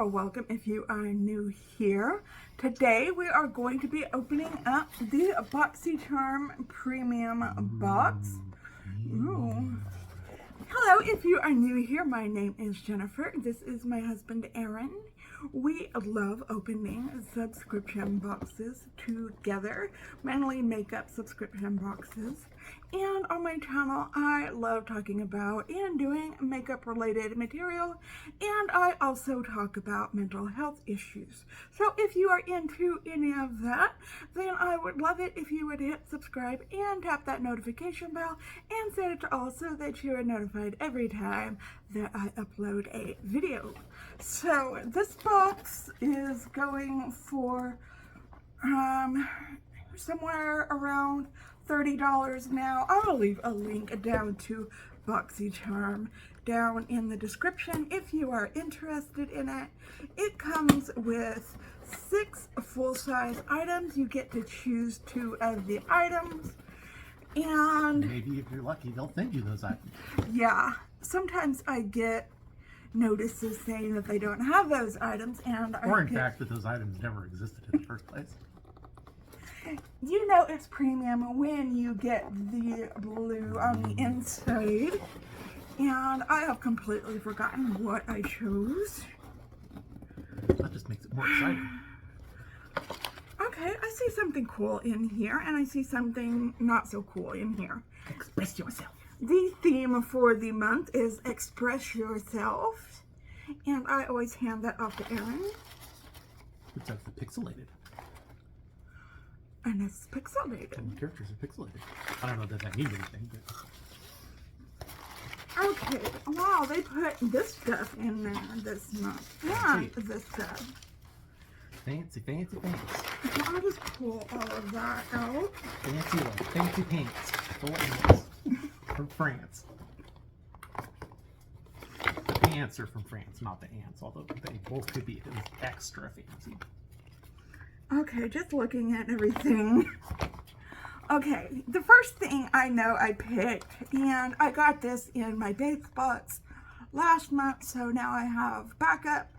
welcome if you are new here. Today we are going to be opening up the BoxyCharm Premium Box. Ooh. Hello, if you are new here, my name is Jennifer. This is my husband, Aaron. We love opening subscription boxes together, mainly makeup subscription boxes. And on my channel, I love talking about and doing makeup related material, and I also talk about mental health issues. So if you are into any of that, then I would love it if you would hit subscribe and tap that notification bell and set it to all so that you are notified every time that I upload a video. So this box is going for somewhere around $30 now. I will leave a link down to BoxyCharm down in the description if you are interested in it. It comes with 6 full-size items. You get to choose 2 of the items. And maybe if you're lucky, they'll send you those items. Yeah, sometimes I get notices saying that they don't have those items, and or in fact that those items never existed in the first place. You know it's premium when you get the blue on the inside. And I have completely forgotten what I chose. That just makes it more exciting. Okay, I see something cool in here, and I see something not so cool in here. Express yourself. The theme for the month is Express Yourself. And I always hand that off to Aaron. It's like the pixelated. And it's pixelated. And the characters are pixelated. I don't know that means anything, but... Okay, wow, they put this stuff in there this month. Yeah, this stuff. Fancy, fancy, fancy. So I'll just pull all of that out. Fancy, like fancy pants. Full of ants. From France. The ants are from France, not the ants, although they both could be extra fancy. Okay, just looking at everything. Okay, the first thing I know I picked, and I got this in my base box last month, so now I have backup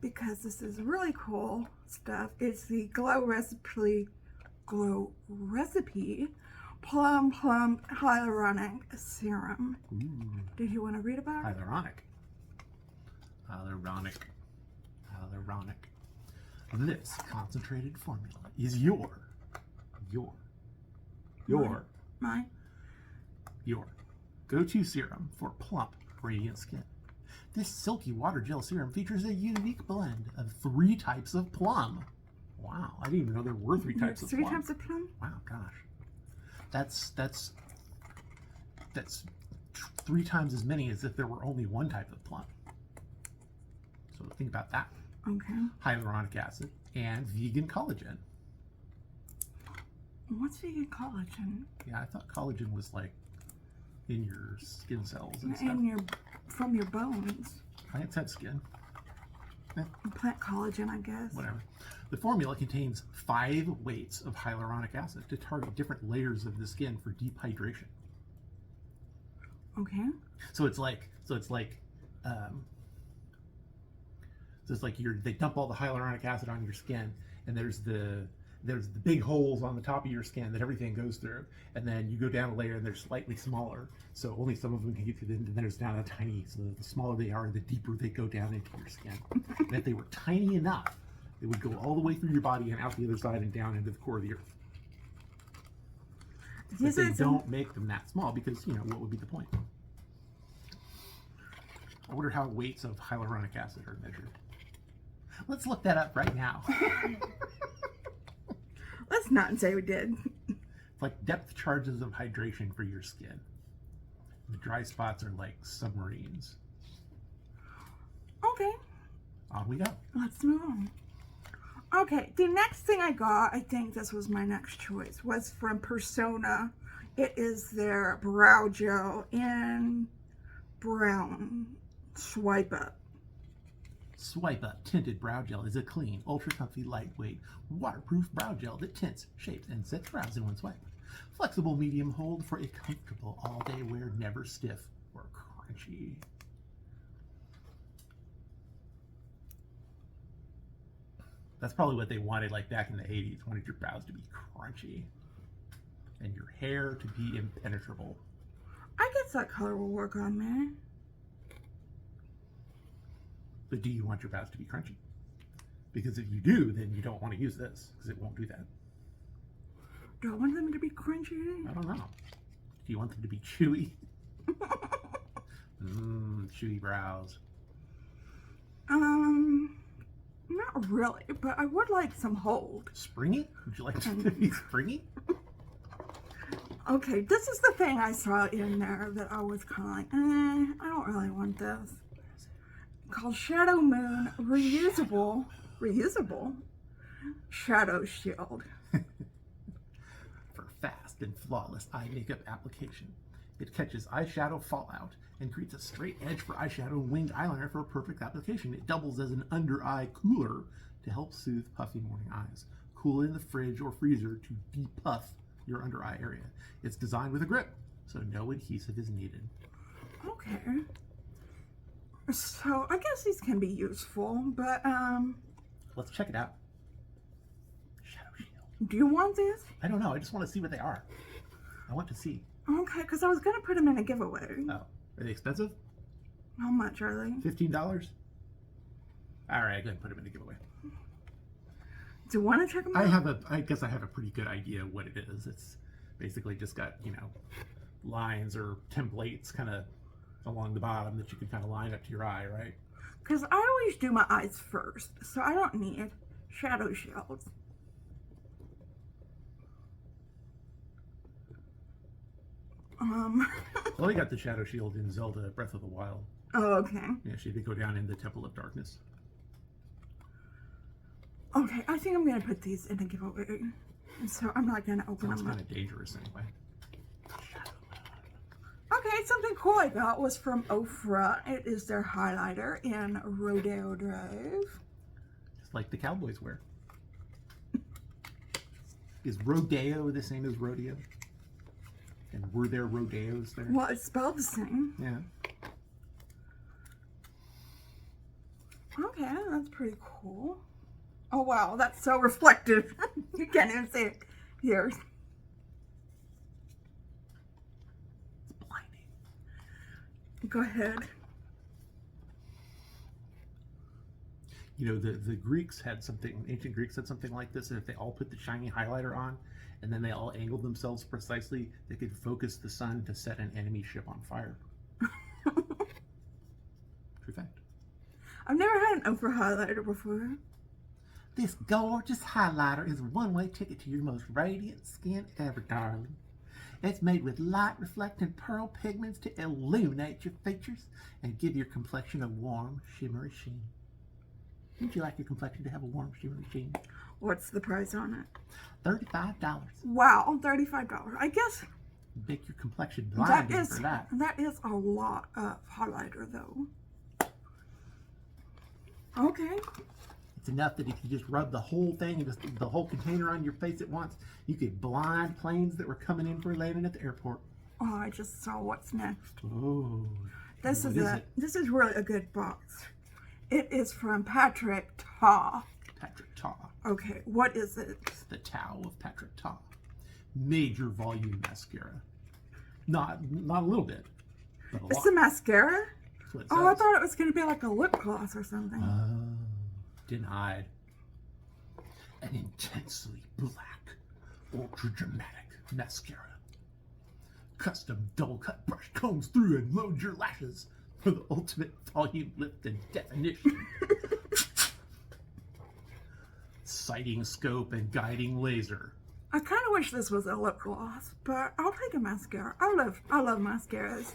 because this is really cool stuff. It's the Glow Recipe Plum Hyaluronic Serum. Ooh. Did you want to read about it? Hyaluronic. This concentrated formula is your go-to serum for plump, radiant skin. This silky water gel serum features a unique blend of 3 types of plum. Wow, I didn't even know there were 3 types of plum. 3 types of plum? Wow, gosh. That's 3 times as many as if there were only 1 type of plum. So think about that. Okay. Hyaluronic acid and vegan collagen. What's vegan collagen? Yeah, I thought collagen was like in your skin cells and stuff. From your bones. Plants have skin. Plant collagen, I guess. Whatever. The formula contains 5 weights of hyaluronic acid to target different layers of the skin for deep hydration. Okay. So it's like they dump all the hyaluronic acid on your skin, and there's the big holes on the top of your skin that everything goes through, and then you go down a layer and they're slightly smaller, so only some of them can get through, and then there's down a tiny, so the smaller they are, the deeper they go down into your skin. And if they were tiny enough, they would go all the way through your body and out the other side and down into the core of the earth. But they don't make them that small because, you know, what would be the point? I wonder how weights of hyaluronic acid are measured. Let's look that up right now. Let's not say we did. It's like depth charges of hydration for your skin. The dry spots are like submarines. Okay. On we go. Let's move on. Okay, the next thing I got, I think this was my next choice, was from Persona. It is their brow gel in brown. Swipe Up. Swipe Up Tinted Brow Gel is a clean, ultra comfy, lightweight, waterproof brow gel that tints, shapes, and sets brows in one swipe. Flexible medium hold for a comfortable all-day wear, never stiff or crunchy. That's probably what they wanted, like back in the 80s. Wanted your brows to be crunchy and your hair to be impenetrable. I guess that color will work on me. But do you want your brows to be crunchy? Because if you do, then you don't want to use this because it won't do that. Do I want them to be crunchy? I don't know. Do you want them to be chewy? Chewy brows. Not really, but I would like some hold. Springy? Would you like them to be springy? Okay, this is the thing I saw in there that I was kind of like, I don't really want this. Called Shadow Moon Reusable Shadow Shield. For fast and flawless eye makeup application. It catches eyeshadow fallout and creates a straight edge for eyeshadow and winged eyeliner for a perfect application. It doubles as an under-eye cooler to help soothe puffy morning eyes. Cool in the fridge or freezer to depuff your under-eye area. It's designed with a grip, so no adhesive is needed. Okay. So I guess these can be useful, but Let's check it out. Shadow Shield. do you want these? I don't know. I just want to see what they are. I want to see. Okay, because I was gonna put them in a giveaway. Oh, are they expensive? How much are they? $15? All right, go ahead and put them in the giveaway. Do you want to check them out? I guess I have a pretty good idea what it is. It's basically just got, you know, lines or templates kind of along the bottom that you can kind of line up to your eye, right? Because I always do my eyes first, so I don't need shadow shields. Well, I got the Shadow Shield in Zelda Breath of the Wild. Oh, okay. Yeah, she had to go down in the Temple of Darkness. Okay, I think I'm going to put these in a giveaway. So I'm not going to open Sounds them up. kind of dangerous anyway. Okay, something cool I got was from Ofra. It is their highlighter in Rodeo Drive. Just like the cowboys wear. Is rodeo the same as rodeo? And were there rodeos there? Well, it's spelled the same. Yeah. Okay, that's pretty cool. Oh wow, that's so reflective. You can't even see it. Here. It's blinding. Go ahead. You know, the Greeks had something, ancient Greeks had something like this, and if they all put the shiny highlighter on, and then they all angled themselves precisely, they could focus the sun to set an enemy ship on fire. True fact. I've never had an Ofra highlighter before. This gorgeous highlighter is a one-way ticket to your most radiant skin ever, darling. It's made with light-reflecting pearl pigments to illuminate your features and give your complexion a warm, shimmery sheen. Would you like your complexion to have a warm, shimmery sheen? What's the price on it? $35. Wow, $35. I guess Make your complexion that blinding is for that. a lot of highlighter though. Okay. It's enough that if you just rub the whole thing, just the whole container on your face at once, you could blind planes that were coming in for landing at the airport. Oh, I just saw what's next. Oh, This what is it? this is really a good box. It is from Patrick Ta. Patrick Ta. Okay, what is it? The Tao of Patrick Ta. Major volume mascara. Not a little bit, but a It's lot. a mascara? That's what it Oh, I says. thought it was going to be like a lip gloss or something. Denied. An intensely black, ultra dramatic mascara. Custom double cut brush combs through and load your lashes for the ultimate volume lift and definition. Sighting scope and guiding laser. I kind of wish this was a lip gloss, but I'll take a mascara. I love mascaras.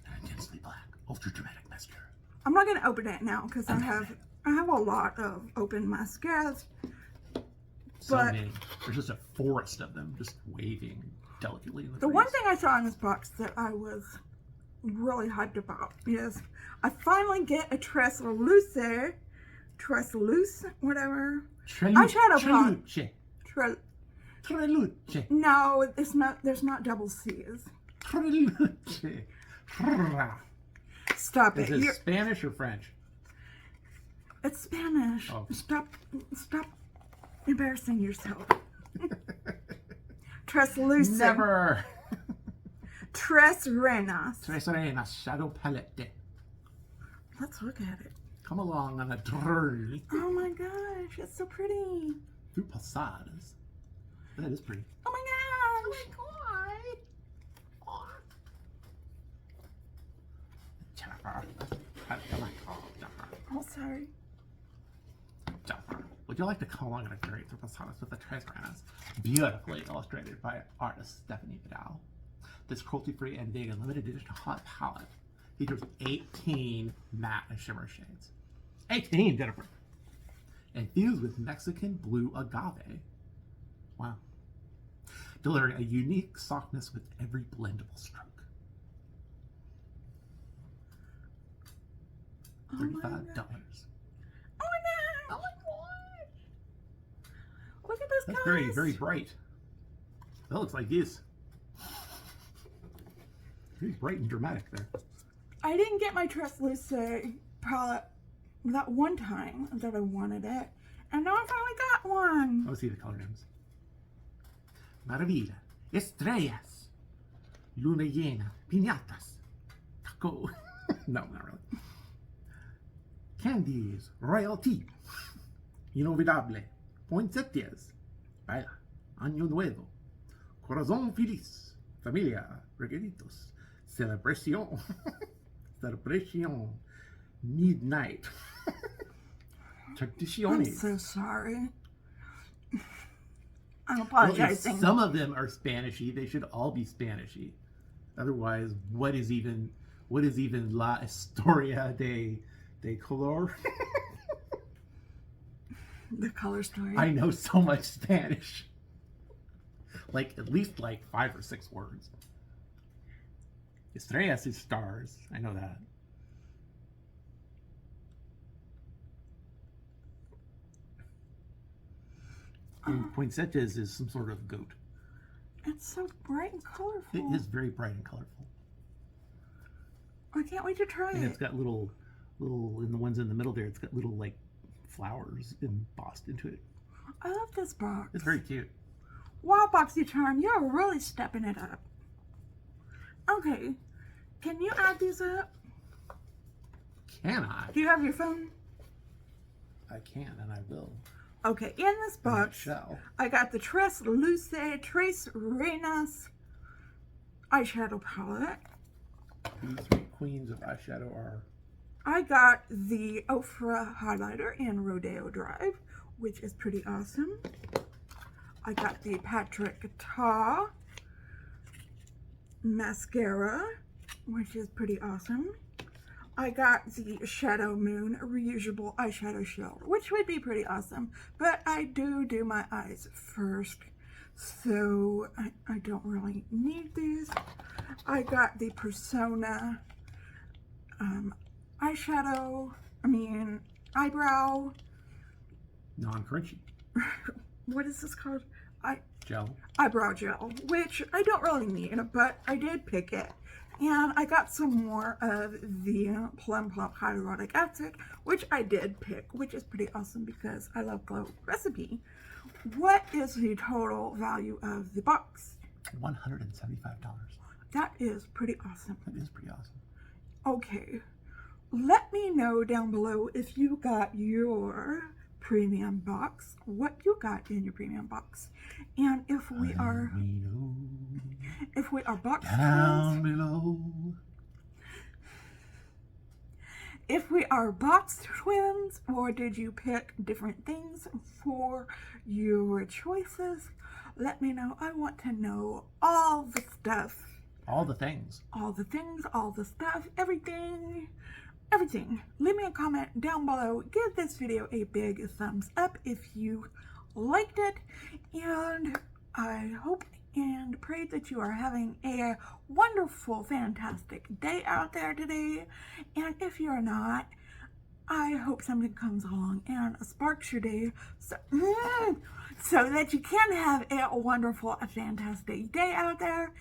An intensely black, ultra dramatic mascara. I'm not going to open it now because I have a lot of open mascaras. So But- many. There's just a forest of them just waving delicately in the The breeze. one thing I saw in this box that I was really hyped about is I finally get a Treslúce, whatever. eyeshadow palette. Treslúce. Treslúce. No, it's not. There's not double C's. Treslúce. Stop Is it. it Spanish or French? It's Spanish. Oh. Stop embarrassing yourself. Treslúce. Never. Tres Reinas. Tres Reinas Shadow Palette. Let's look at it. Come along on a journey Oh my gosh, it's so pretty. through Posadas. That is pretty. Oh my gosh. Jennifer. Oh, sorry. Jennifer, would you like to come along on a journey through Posadas with the Tres Reinas? Beautifully illustrated by artist Stephanie Vidal. This cruelty-free and vegan limited edition hot palette features 18 matte and shimmer shades. 18, Jennifer! Infused with Mexican blue agave. Wow. Delivering a unique softness with every blendable stroke. Oh my $35. gosh. Oh my gosh. Oh my gosh. Look at this, That's guys. very, very bright. That looks like this. Very bright and dramatic there. I didn't get my Treslúce palette that one time that I wanted it. And now I finally got one. Let's see the color names. Maravilla, Estrellas, Luna Llena, Piñatas, Taco. No, not really. Candies, Royalty, Inolvidable, Poinsettias, Baila, Año Nuevo, Corazón Feliz, Familia, Regalitos, Celebration, Celebration, Midnight, I'm Tradiciones. so sorry. I'm Well, if apologizing. some of them are Spanishy, they should all be Spanishy. Otherwise, what is even La Historia de Color? The color story. I know so much Spanish. Like at least like 5 or 6 words. Estrellas is stars. I know that. And poinsettias is some sort of goat. It's so bright and colorful. It is very bright and colorful. I can't wait to try And it. it's got little, in the ones in the middle there, it's got little like flowers embossed into it. I love this box. It's very cute. Wow, BoxyCharm, you're really stepping it up. Okay, can you add these up? Can I? Do you have your phone? I can, and I will. Okay, in this And I box, shall. I got the Treslúce Tres Reinas eyeshadow palette. These 3 queens of eyeshadow are I got the Ofra highlighter in Rodeo Drive, which is pretty awesome. I got the Patrick Ta mascara, which is pretty awesome. I got the Shadow Moon reusable eyeshadow shell, which would be pretty awesome, but I do my eyes first, so I don't really need these. I got the Persona eyebrow, non-crunchy what is this called? gel. Eyebrow gel, which I don't really need, but I did pick it. And I got some more of the Plum Plump hyaluronic acid, which I did pick, which is pretty awesome because I love Glow Recipe. What is the total value of the box? $175. That is pretty awesome. That is pretty awesome. Okay, let me know down below if you got your premium box, what you got in your premium box, and if we are box Down below. If we are box twins, or did you pick different things for your choices? Let me know. I want to know all the stuff. All the things. All the things, all the stuff, everything. Everything. Leave me a comment down below. Give this video a big thumbs up if you liked it. And I hope and pray that you are having a wonderful, fantastic day out there today. And if you're not, I hope something comes along and sparks your day so that you can have a wonderful, fantastic day out there.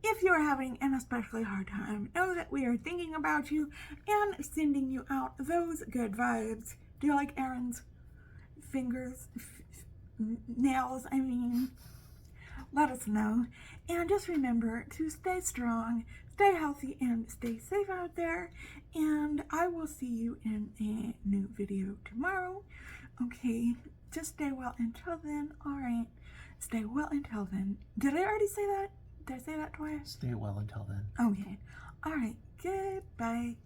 If you're having an especially hard time, know that we are thinking about you and sending you out those good vibes Do you like Aaron's fingers, nails? I mean, let us know. And just remember to stay strong, stay healthy, and stay safe out there. And I will see you in a new video tomorrow. Okay, just stay well until then. All right, stay well until then. Did I already say that? Did I say that twice? Stay well until then. Okay. All right. Goodbye.